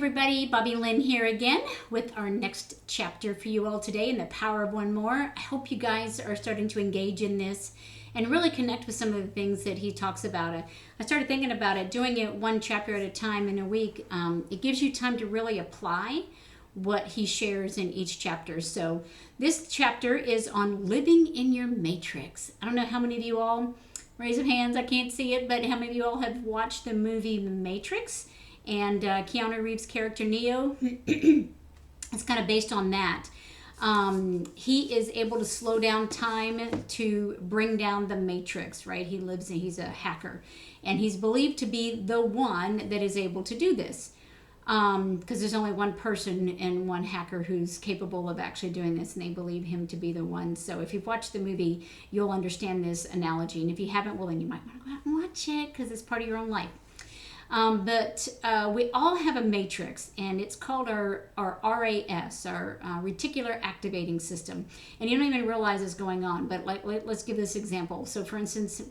everybody, Bobby Lynn here again with our next chapter for you all today in The Power of One More. I hope you guys are starting to engage in this and really connect with some of the things that he talks about. I started thinking about it, doing it one chapter at a time in a week. It gives you time to really apply what he shares in each chapter. So this chapter is on living in your matrix. I don't know how many of you all, raise of hands, I can't see it, but how many of you all have watched the movie Matrix? And Keanu Reeves' character Neo, it's kind of based on that. He is able to slow down time to bring down the matrix, right? He's a hacker, and he's believed to be the one that is able to do this. Because there's only one person and one hacker who's capable of actually doing this, and they believe him to be the one. So if you've watched the movie, you'll understand this analogy. And if you haven't, well, then you might want to go out and watch it because it's part of your own life. But we all have a matrix, and it's called our RAS, our reticular activating system. And you don't even realize it's going on. But let's give this example. So, for instance,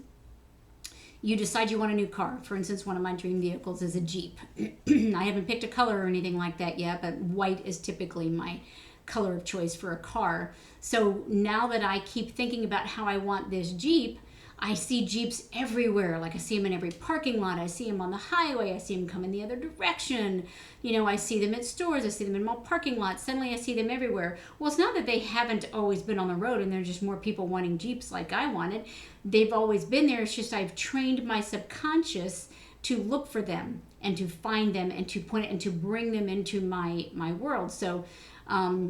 you decide you want a new car. For instance, one of my dream vehicles is a Jeep. I haven't picked a color or anything like that yet, but white is typically my color of choice for a car. So now that I keep thinking about how I want this Jeep, I see Jeeps everywhere. Like I see them in every parking lot. I see them on the highway. I see them come in the other direction. You know, I see them at stores. I see them in mall parking lots. Suddenly I see them everywhere. Well, it's not that they haven't always been on the road and there's just more people wanting Jeeps like I wanted. They've always been there. It's just I've trained my subconscious to look for them and to find them and to point it and to bring them into my world. So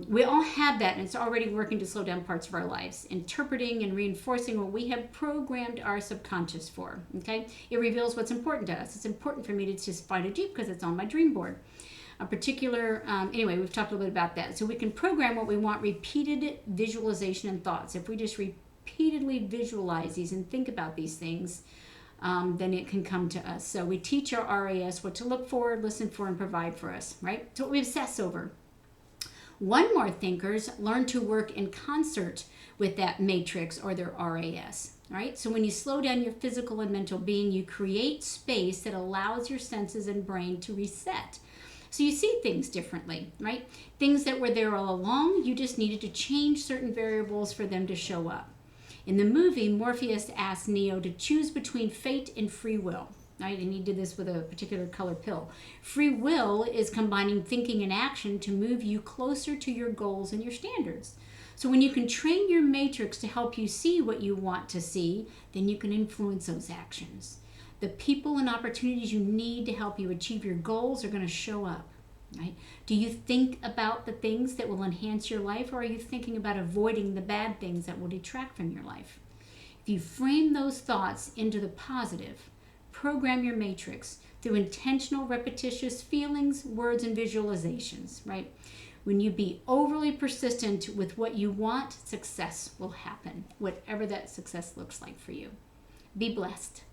we all have that, and it's already working to slow down parts of our lives, interpreting and reinforcing what we have programmed our subconscious for. Okay, it reveals what's important to us. It's important for me to just find a Jeep because it's on my dream board. A particular, anyway, we've talked a little bit about that. So we can program what we want, repeated visualization and thoughts. If we just repeatedly visualize these and think about these things, then it can come to us. So we teach our RAS what to look for, listen for, and provide for us, right? So what we obsess over. One More thinkers learn to work in concert with that matrix or their RAS, right? So when you slow down your physical and mental being, you create space that allows your senses and brain to reset. So you see things differently, right? Things that were there all along, you just needed to change certain variables for them to show up. In the movie, Morpheus asked Neo to choose between fate and free will. Right? And he did this with a particular color pill. Free will is combining thinking and action to move you closer to your goals and your standards. So when you can train your matrix to help you see what you want to see, then you can influence those actions. The people and opportunities you need to help you achieve your goals are going to show up. Right? Do you think about the things that will enhance your life, or are you thinking about avoiding the bad things that will detract from your life? If you frame those thoughts into the positive, program your matrix through intentional, repetitious feelings, words, and visualizations, right? When you be overly persistent with what you want, success will happen, whatever that success looks like for you. Be blessed.